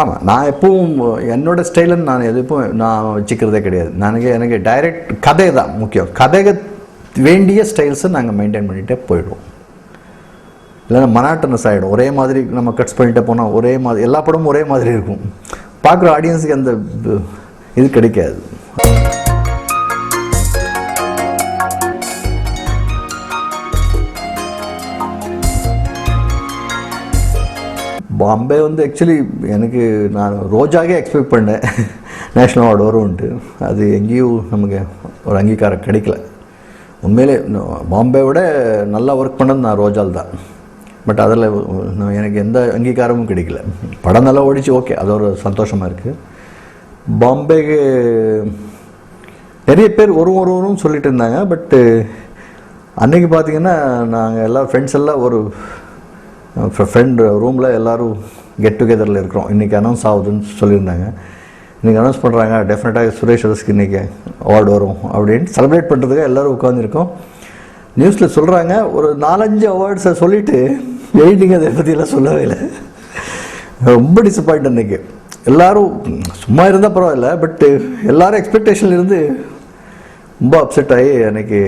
ஆமாம், நான் எப்பவும் என்னோடய ஸ்டைலுன்னு நான் எதுவும் நான் வச்சுக்கிறதே கிடையாது. எனக்கு டைரக்ட் கதை தான் முக்கியம். கதைக்கு வேண்டிய ஸ்டைல்ஸை நாங்கள் மெயின்டைன் பண்ணிகிட்டே போயிடுவோம். இல்லைன்னா மனாட்டனஸ் ஆகிடும். ஒரே மாதிரி நம்ம கட்ஸ் பண்ணிகிட்டே போனால் ஒரே மாதிரி எல்லா படமும் ஒரே மாதிரி இருக்கும். பார்க்குற ஆடியன்ஸுக்கு அந்த இது கிடைக்காது. பாம்பே ஆக்சுவலி எனக்கு நான் ரோஜாவே எக்ஸ்பெக்ட் பண்ணேன் நேஷ்னல் அவார்டு வரும்ன்ட்டு. அது எங்கேயும் நமக்கு ஒரு அங்கீகாரம் கிடைக்கல. உண்மையிலே பாம்பே விட நல்லா ஒர்க் பண்ணது நான் ரோஜால் தான். பட் அதில் எனக்கு எந்த அங்கீகாரமும் கிடைக்கல. படம் நல்லா ஓடிச்சு, ஓகே, அது ஒரு சந்தோஷமாக இருக்குது. பாம்பேக்கு நிறைய பேர் ஒருவரும் சொல்லிட்டு இருந்தாங்க. பட்டு அன்றைக்கி பார்த்திங்கன்னா நாங்கள் எல்லாம் ஃப்ரெண்ட்ஸ் எல்லாம் ஒரு ஃப்ரெண்ட் ரூமில் எல்லோரும் கெட் டுகெதரில் இருக்கிறோம். இன்றைக்கி அனௌன்ஸ் ஆகுதுன்னு சொல்லியிருந்தாங்க. இன்றைக்கி அனௌன்ஸ் பண்ணுறாங்க, டெஃபினட்டாக சுரேஷ் அரசுக்கு இன்றைக்கி அவார்டு வரும் அப்படின்ட்டு செலிப்ரேட் பண்ணுறதுக்காக எல்லோரும் உட்காந்துருக்கோம். நியூஸில் சொல்கிறாங்க, ஒரு 4-5 அவார்ட்ஸை சொல்லிவிட்டு எடிட்டிங் அதை பற்றியெல்லாம் சொல்லவே இல்லை. ரொம்ப டிசப்பாயிண்ட். அன்றைக்கி எல்லோரும் சும்மா இருந்தால் பரவாயில்ல, பட்டு எல்லோரும் எக்ஸ்பெக்டேஷனில் இருந்து ரொம்ப அப்செட் ஆகி அன்றைக்கி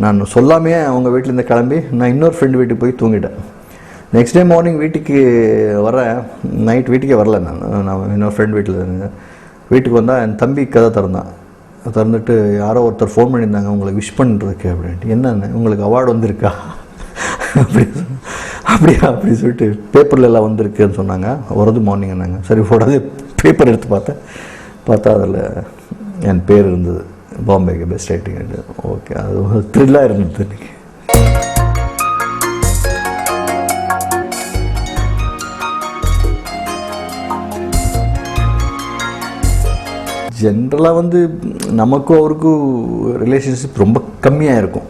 நான் சொல்லாமையே அவங்க வீட்டிலேருந்து கிளம்பி நான் இன்னொரு ஃப்ரெண்டு வீட்டுக்கு போய் தூங்கிட்டேன். நெக்ஸ்ட் டே மார்னிங் வீட்டுக்கு வரேன். நைட் வீட்டுக்கே வரல. நான் இன்னொரு ஃப்ரெண்ட் வீட்டுக்கு வந்தால் என் தம்பி கதை திறந்துட்டு யாரோ ஒருத்தர் ஃபோன் பண்ணியிருந்தாங்க உங்களுக்கு விஷ் பண்ணுறதுக்கு அப்படின்ட்டு. என்னென்ன உங்களுக்கு அவார்டு வந்திருக்கா அப்படி சொல்லிட்டு பேப்பரில் எல்லாம் வந்திருக்குன்னு சொன்னாங்க. வருது மார்னிங் நாங்க சரி போடாது பேப்பர் எடுத்து பார்த்தா அதில் என் பேர் இருந்தது, பாம்பேக்கு பெஸ்ட் ரைட்டிங். ஓகே, அது ஒரு த்ரில்லாக இருந்தது. இன்றைக்கி ஜென்ரலாக நமக்கும் அவருக்கும் ரிலேஷன்ஷிப் ரொம்ப கம்மியாக இருக்கும்.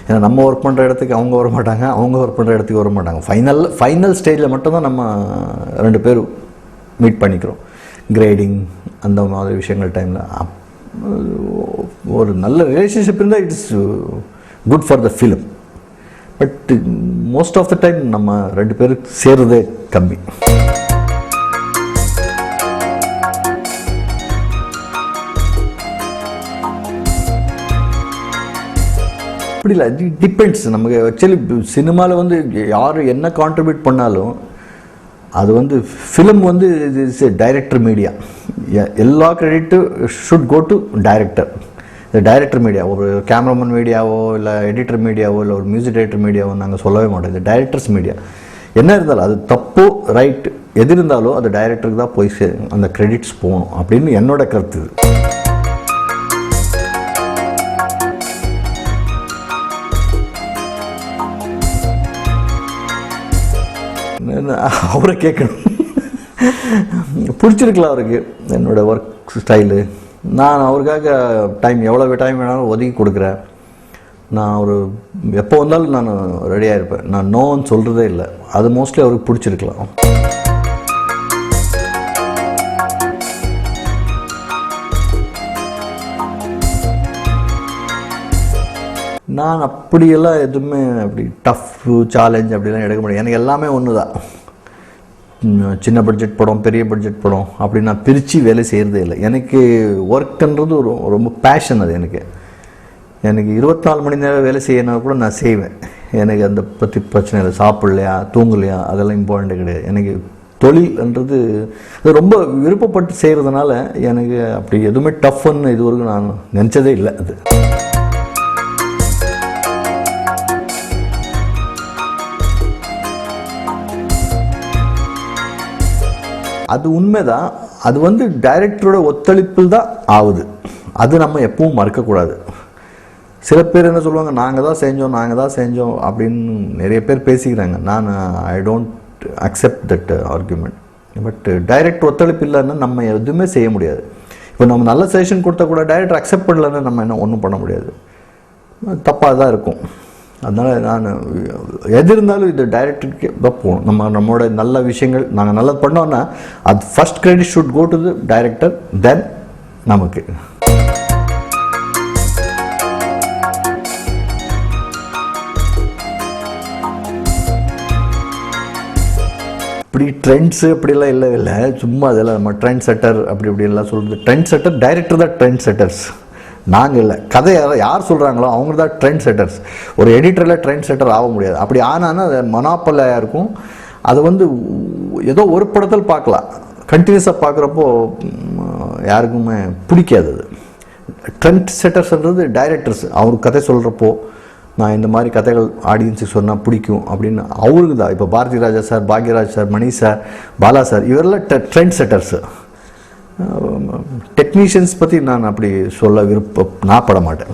ஏன்னா நம்ம ஒர்க் பண்ணுற இடத்துக்கு அவங்க வர மாட்டாங்க, அவங்க ஒர்க் பண்ணுற இடத்துக்கு வர மாட்டாங்க. ஃபைனல் ஸ்டேஜில் மட்டும்தான் நம்ம 2 பேரும் மீட் பண்ணிக்கிறோம். கிரேடிங் அந்த மாதிரி விஷயங்கள் டைமில் ஒரு நல்ல ரிலேஷன்ஷிப் இருந்தால் it's good for the film. But most of the time நம்ம 2 பேருக்கு சேர்றதே கம்மி. அப்படி இல்லை, அது டிபெண்ட்ஸ். நமக்கு ஆக்சுவலி சினிமாவில் யார் என்ன கான்ட்ரிபியூட் பண்ணாலும் அது film it's a director media. எல்லா credit should go to director. இந்த டைரக்டர் மீடியா, ஒரு கேமராமேன் மீடியாவோ இல்லை எடிட்டர் மீடியாவோ இல்லை ஒரு மியூசிக் டைரக்டர் மீடியாவோ நாங்கள் சொல்லவே மாட்டோம். இது டைரக்டர்ஸ் மீடியா. என்ன இருந்தாலும் அது தப்போ ரைட் எது இருந்தாலும் அது டைரக்டருக்கு தான் போய் அந்த கிரெடிட்ஸ் போகணும் அப்படின்னு என்னோட கருத்து. அவரை கேட்கணும், பிடிச்சிருக்கலாம் அவருக்கு என்னோடய ஒர்க் ஸ்டைலு. நான் அவருக்காக எவ்வளோ டைம் வேணாலும் ஒதுக்கி கொடுக்குறேன். நான் ஒரு எப்போ வந்தாலும் நான் ரெடியாக இருப்பேன். நான் நோன்னு சொல்கிறதே இல்லை. அது மோஸ்ட்லி அவருக்கு பிடிச்சிருக்கலாம். நான் அப்படியெல்லாம் எதுவுமே அப்படி டஃப்பு சேலஞ்ச் அப்படிலாம் எடுக்க முடியாது. எனக்கு எல்லாமே ஒன்று தான். சின்ன பட்ஜெட் படம், பெரிய பட்ஜெட் படம் அப்படி நான் பிரித்து வேலை செய்கிறதே இல்லை. எனக்கு ஒர்க்குன்றது ரொம்ப பேஷன். அது எனக்கு 24 மணி நேரம் வேலை செய்யணும் கூட நான் செய்வேன். எனக்கு அந்த பற்றி பிரச்சனை இல்லை. சாப்பிட்லையா தூங்கலையா அதெல்லாம் இம்பார்ட்டண்ட் கிடையாது. எனக்கு தொழில்ன்றது அது ரொம்ப விருப்பப்பட்டு செய்கிறதுனால எனக்கு அப்படி எதுவுமே டஃப்னு இது வரைக்கும் நான் நினச்சதே இல்லை. அது உண்மைதான். அது டைரக்டரோட ஒத்துழைப்பில் தான் ஆகுது. அது நம்ம எப்பவும் மறக்கக்கூடாது. சில பேர் என்ன சொல்லுவாங்க, நாங்கள் தான் செஞ்சோம் அப்படின்னு நிறைய பேர் பேசிக்கிறாங்க. நான் I don't accept that argument. But director ஒத்துழைப்பு இல்லைன்னா நம்ம எதுவுமே செய்ய முடியாது. இப்போ நம்ம நல்ல சஜஷன் கொடுத்தா கூட டைரக்டர் அக்செப்ட் பண்ணலன்னா நம்ம என்ன ஒன்றும் பண்ண முடியாது. தப்பாக தான் இருக்கும். அதனால் நான் எது இருந்தாலும் இது டைரக்டருக்கு தான் போகணும். நம்மளோட நல்ல விஷயங்கள் நாங்கள் நல்லது பண்ணோன்னா அது first credit should go to the director, then நமக்கு. இப்படி ட்ரெண்ட்ஸு அப்படிலாம் இல்லை சும்மா அதெல்லாம் நம்ம ட்ரெண்ட் செட்டர் அப்படி இப்படிலாம் சொல்கிறது. ட்ரெண்ட் செட்டர் டைரக்டர் தான் ட்ரெண்ட் செட்டர்ஸ், நாங்கள் இல்லை. கதை யார் சொல்கிறாங்களோ அவங்க தான் ட்ரெண்ட் செட்டர்ஸ். ஒரு எடிட்டரில் ட்ரெண்ட் செட்டர் ஆக முடியாது. அப்படி ஆனான்னா அது மொனாப்பலையாக இருக்கும். அது வந்து ஏதோ ஒரு படத்தில் பார்க்கலாம், கண்டினியூஸாக பார்க்குறப்போ யாருக்குமே பிடிக்காது. அது ட்ரெண்ட் செட்டர்ஸ்ன்றது டைரக்டர்ஸ். அவர் கதை சொல்கிறப்போ நான் இந்த மாதிரி கதைகள் ஆடியன்ஸுக்கு சொன்னால் பிடிக்கும் அப்படின்னு அவருக்கு தான். இப்போ பாரதி ராஜா சார், பாக்யராஜ் சார், மணி சார், பாலா சார், இவரெல்லாம் ட்ரெண்ட் செட்டர்ஸு. டெக்னீஷியன்ஸ் பற்றி நான் அப்படி சொல்ல நான் பட மாட்டேன்.